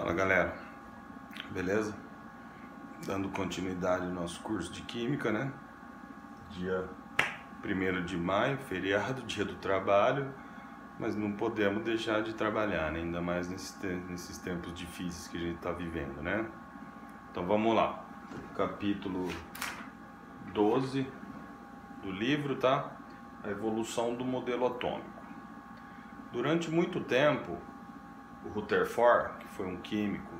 Fala galera, beleza? Dando continuidade ao nosso curso de Química, né? Dia 1º de maio, feriado, dia do trabalho, mas não podemos deixar de trabalhar, né? Ainda mais nesses tempos difíceis que a gente está vivendo, né? Então vamos lá, capítulo 12 do livro, tá? A evolução do modelo atômico. Durante muito tempo, o Rutherford, que foi um químico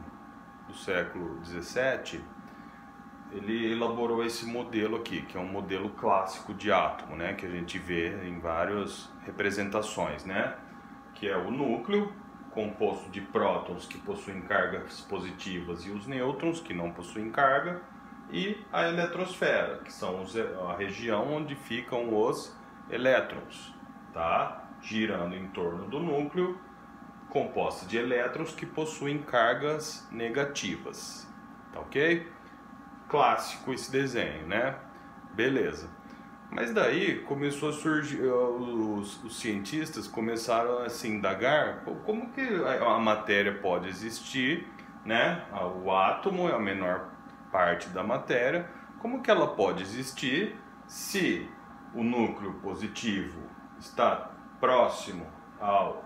do século 17, ele elaborou esse modelo aqui, que é um modelo clássico de átomo, né, que a gente vê em várias representações, né, que é o núcleo, composto de prótons que possuem cargas positivas e os nêutrons, que não possuem carga, e a eletrosfera, que são a região onde ficam os elétrons, tá? Girando em torno do núcleo, composta de elétrons que possuem cargas negativas, tá ok? Clássico esse desenho, né? Beleza. Mas daí começou a surgir, os cientistas começaram a se indagar como que a matéria pode existir, né? O átomo é a menor parte da matéria, como que ela pode existir se o núcleo positivo está próximo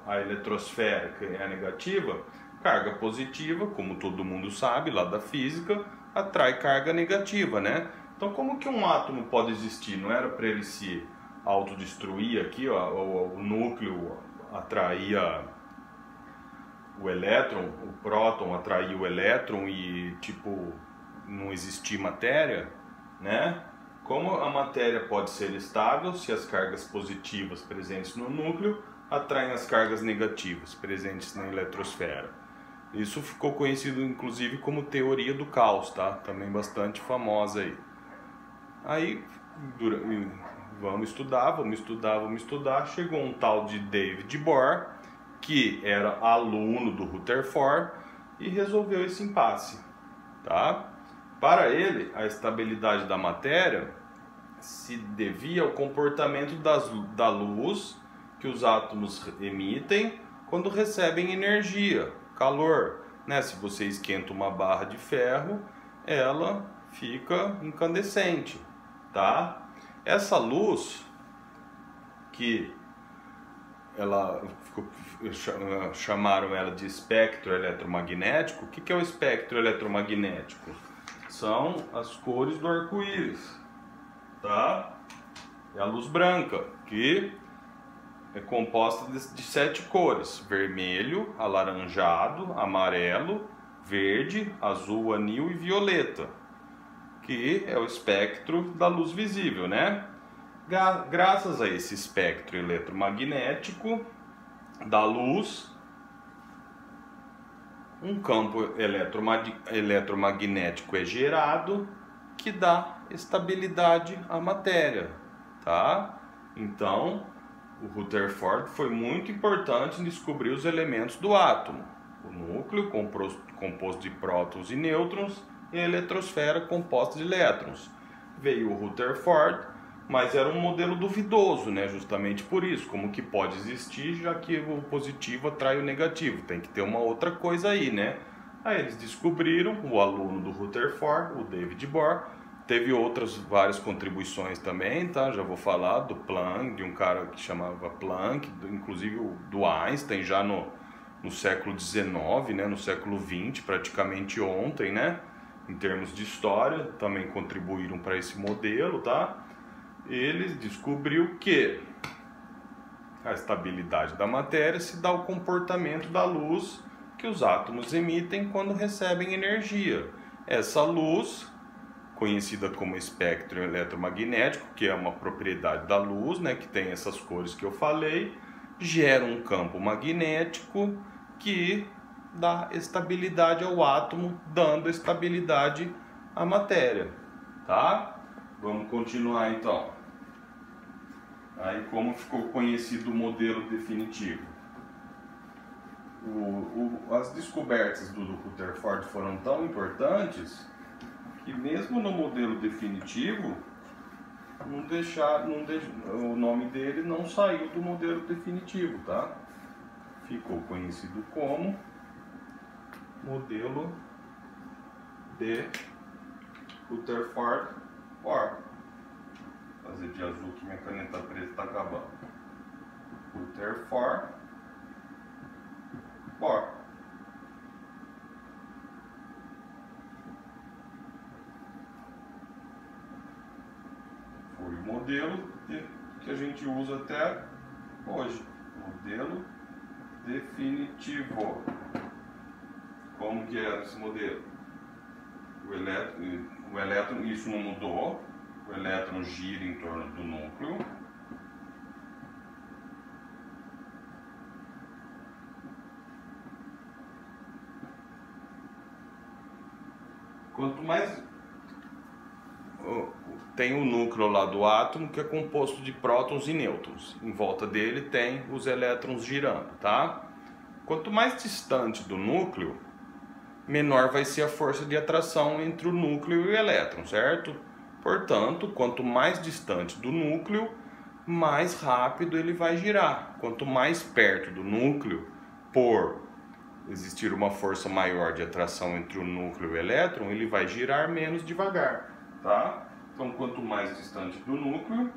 a eletrosfera, que é a negativa? Carga positiva, como todo mundo sabe lá da física, atrai carga negativa, né? Então como que um átomo pode existir? Não era para ele se autodestruir aqui, ó, o núcleo atraía o elétron, o próton atraía o elétron e tipo não existir matéria, né? Como a matéria pode ser estável se as cargas positivas presentes no núcleo atraem as cargas negativas presentes na eletrosfera? Isso ficou conhecido inclusive como teoria do caos, tá? Também bastante famosa aí. Aí vamos estudar, chegou um tal de David Bohr, que era aluno do Rutherford e resolveu esse impasse, tá? Para ele, a estabilidade da matéria se devia ao comportamento da luz que os átomos emitem quando recebem energia, calor, né? Se você esquenta uma barra de ferro, ela fica incandescente, tá? Essa luz que chamaram ela de espectro eletromagnético. O que é o espectro eletromagnético? São as cores do arco-íris, tá? É a luz branca, que é composta de 7 cores: vermelho, alaranjado, amarelo, verde, azul, anil e violeta, que é o espectro da luz visível, né? Graças a esse espectro eletromagnético da luz, um campo eletromagnético é gerado que dá estabilidade à matéria, tá? Então, o Rutherford foi muito importante em descobrir os elementos do átomo: o núcleo, composto de prótons e nêutrons, e a eletrosfera, composta de elétrons. Veio o Rutherford, mas era um modelo duvidoso, né? Justamente por isso, como que pode existir, já que o positivo atrai o negativo, tem que ter uma outra coisa aí, né? Aí eles descobriram, o aluno do Rutherford, o David Bohr, teve várias contribuições também, tá? Já vou falar do Planck, de um cara que chamava Planck, inclusive do Einstein, já no século XIX, né? No século XX, praticamente ontem, né? Em termos de história, também contribuíram para esse modelo, tá? Ele descobriu que a estabilidade da matéria se dá ao comportamento da luz que os átomos emitem quando recebem energia. Essa luz, conhecida como espectro eletromagnético, que é uma propriedade da luz, né, que tem essas cores que eu falei, gera um campo magnético que dá estabilidade ao átomo, dando estabilidade à matéria, tá? Vamos continuar então. Aí como ficou conhecido o modelo definitivo? As descobertas do Rutherford foram tão importantes que mesmo no modelo definitivo o nome dele não saiu do modelo definitivo, tá? Ficou conhecido como modelo de Rutherford Bohr. Vou fazer de azul que minha caneta preta está acabando. Rutherford Bohr. Foi o modelo que a gente usa até hoje. Modelo definitivo. Como que era esse modelo? O elétron, isso não mudou. O elétron gira em torno do núcleo. Quanto mais tem o núcleo lá do átomo, que é composto de prótons e nêutrons. Em volta dele tem os elétrons girando, tá? Quanto mais distante do núcleo, menor vai ser a força de atração entre o núcleo e o elétron, certo? Portanto, quanto mais distante do núcleo, mais rápido ele vai girar. Quanto mais perto do núcleo, por existir uma força maior de atração entre o núcleo e o elétron, ele vai girar menos devagar, tá? Então, quanto mais distante do núcleo,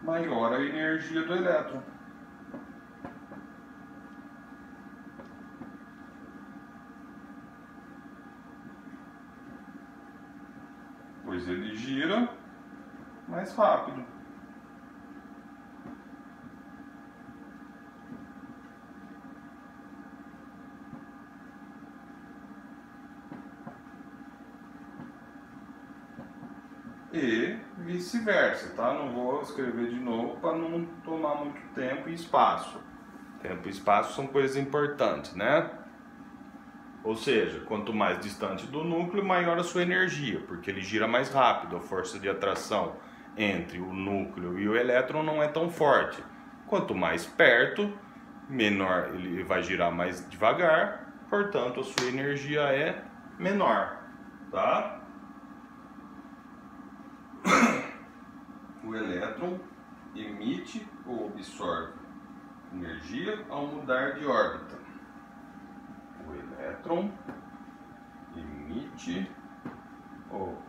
maior a energia do elétron. Pois ele gira mais rápido. E vice-versa, tá? Não vou escrever de novo para não tomar muito tempo e espaço. Tempo e espaço são coisas importantes, né? Ou seja, quanto mais distante do núcleo, maior a sua energia, porque ele gira mais rápido. A força de atração entre o núcleo e o elétron não é tão forte. Quanto mais perto, menor, ele vai girar mais devagar, portanto a sua energia é menor, tá? O elétron emite ou absorve energia ao mudar de órbita. O elétron emite ou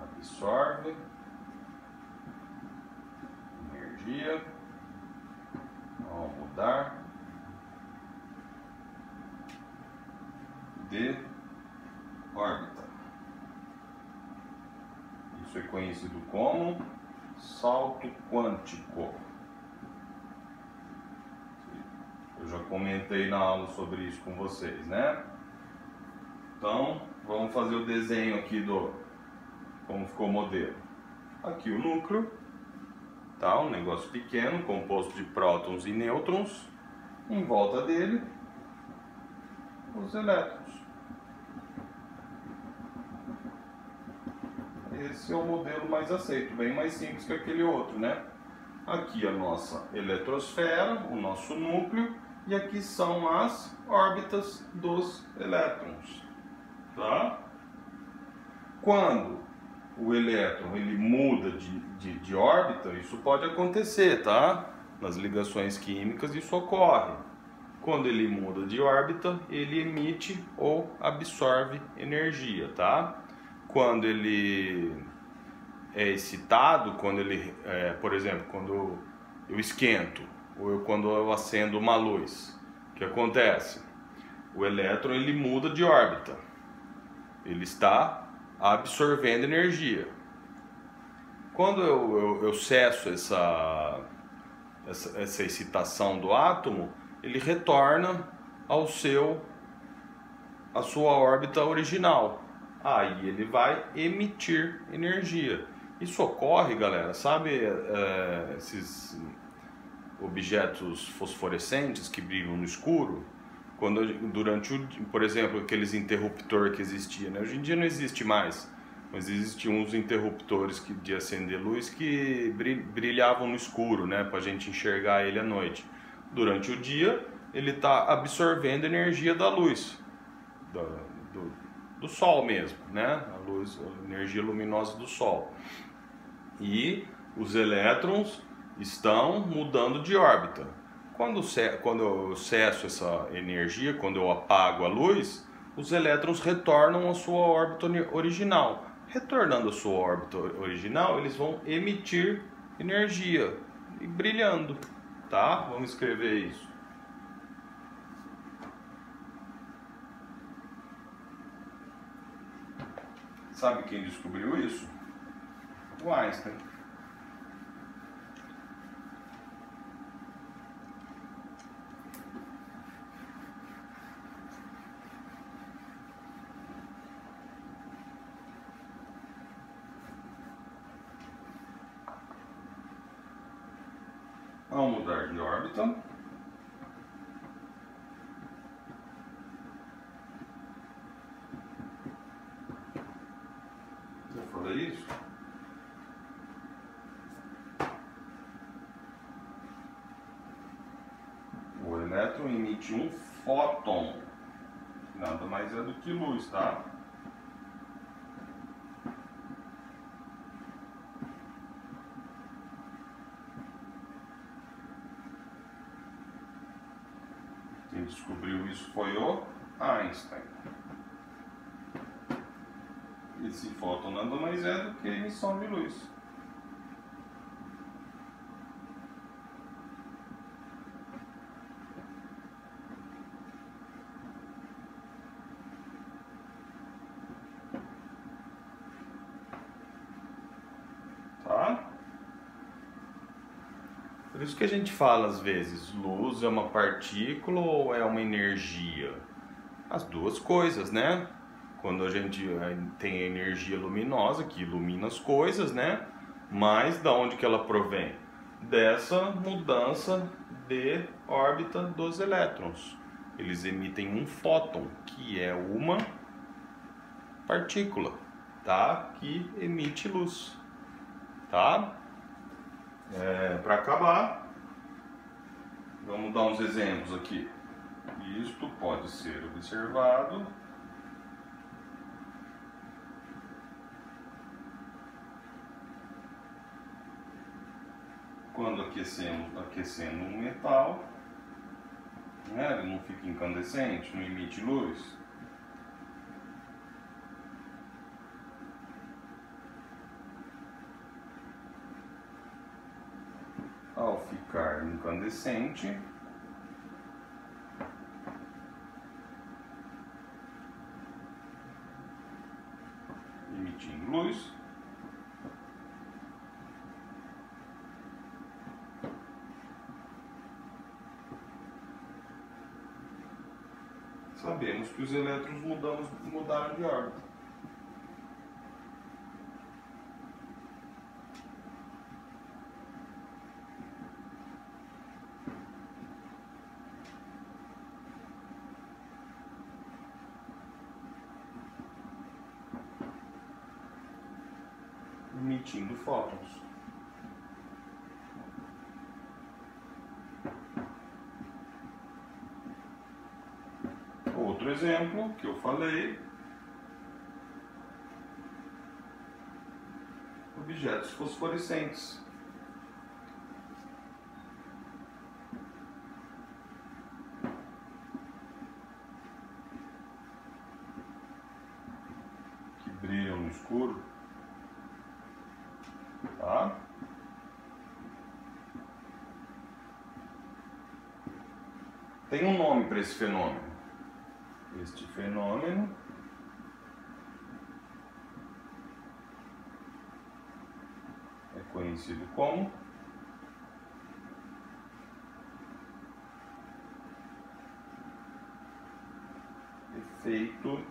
absorve energia ao mudar de órbita. Isso é conhecido como salto quântico. Eu já comentei na aula sobre isso com vocês, né? Então, vamos fazer o desenho aqui do como ficou o modelo. Aqui o núcleo, tá? Um negócio pequeno, composto de prótons e nêutrons. Em volta dele, os elétrons. Esse é o modelo mais aceito, bem mais simples que aquele outro, né? Aqui a nossa eletrosfera, o nosso núcleo, e aqui são as órbitas dos elétrons, tá? Quando o elétron ele muda de órbita, isso pode acontecer, tá? Nas ligações químicas isso ocorre. Quando ele muda de órbita, ele emite ou absorve energia, tá? Quando ele é excitado, quando ele, por exemplo, quando eu esquento, ou quando eu acendo uma luz, o que acontece? O elétron ele muda de órbita, ele está absorvendo energia. Quando eu cesso essa excitação do átomo, ele retorna à sua órbita original. Aí ele vai emitir energia. Isso ocorre, galera, sabe esses objetos fosforescentes que brilham no escuro? Quando por exemplo, aqueles interruptores que existiam, né? Hoje em dia não existe mais, mas existiam uns interruptores de acender luz que brilhavam no escuro, né? Para a gente enxergar ele à noite. Durante o dia, ele está absorvendo energia da luz, do sol mesmo, né? A energia luminosa do sol. e os elétrons estão mudando de órbita. Quando eu cesso essa energia, quando eu apago a luz, os elétrons retornam à sua órbita original. Retornando à sua órbita original, eles vão emitir energia e brilhando, tá? Vamos escrever isso. Sabe quem descobriu isso? O Einstein. Ao mudar de órbita, eu falei isso? O elétron emite um fóton, nada mais é do que luz, tá? Quem descobriu isso foi o Einstein. Esse fóton nada mais é do que a emissão de luz. Tá? Por isso que a gente fala às vezes, luz é uma partícula ou é uma energia? As duas coisas, né? Quando a gente tem a energia luminosa que ilumina as coisas, né? Mas da onde que ela provém? Dessa mudança de órbita dos elétrons. Eles emitem um fóton, que é uma partícula, tá? Que emite luz, tá? Para acabar, vamos dar uns exemplos aqui. Isto pode ser observado quando aquecendo um metal, né? Ele não fica incandescente, não emite luz. Ao ficar incandescente, emitindo luz, sabemos que os elétrons mudaram de órbita. Emitindo fótons. Outro exemplo que eu falei, objetos fosforescentes. Que brilham no escuro. Tá? Tem um nome para esse fenômeno. Este fenômeno é conhecido como efeito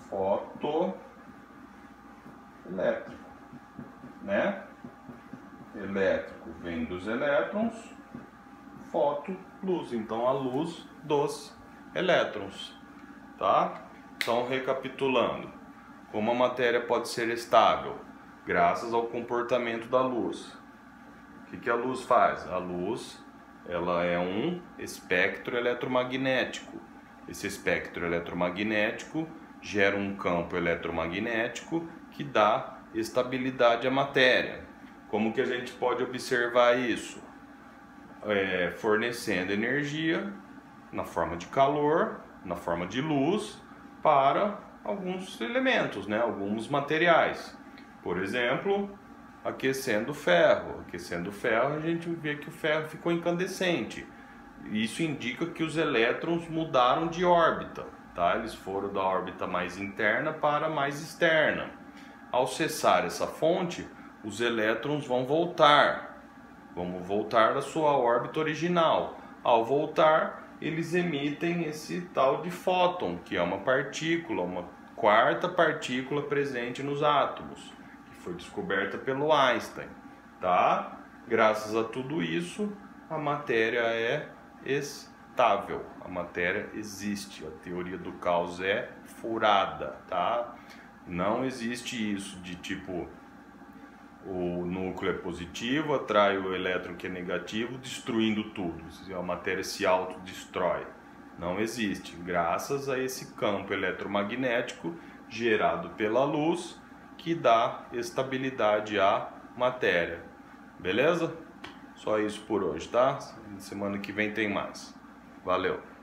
fotoelétrico, né? Elétrico vem dos elétrons, foto, luz. Então a luz dos elétrons, tá? Então, recapitulando, como a matéria pode ser estável? Graças ao comportamento da luz. O que a luz faz? A luz, ela é um espectro eletromagnético. Esse espectro eletromagnético gera um campo eletromagnético que dá estabilidade à matéria. Como que a gente pode observar isso? Fornecendo energia na forma de calor, na forma de luz, para alguns elementos, né? Alguns materiais. Por exemplo, aquecendo o ferro. Aquecendo o ferro, a gente vê que o ferro ficou incandescente. Isso indica que os elétrons mudaram de órbita, tá? Eles foram da órbita mais interna para a mais externa. Ao cessar essa fonte, os elétrons vão voltar da sua órbita original. Ao voltar, eles emitem esse tal de fóton, que é uma partícula, uma quarta partícula presente nos átomos, que foi descoberta pelo Einstein, tá? Graças a tudo isso, a matéria é estável, a matéria existe, a teoria do caos é furada, tá? Não existe isso de tipo o núcleo é positivo, atrai o elétron que é negativo, destruindo tudo, a matéria se autodestrói. Não existe, graças a esse campo eletromagnético gerado pela luz que dá estabilidade à matéria. Beleza? Só isso por hoje, tá? Semana que vem tem mais. Valeu!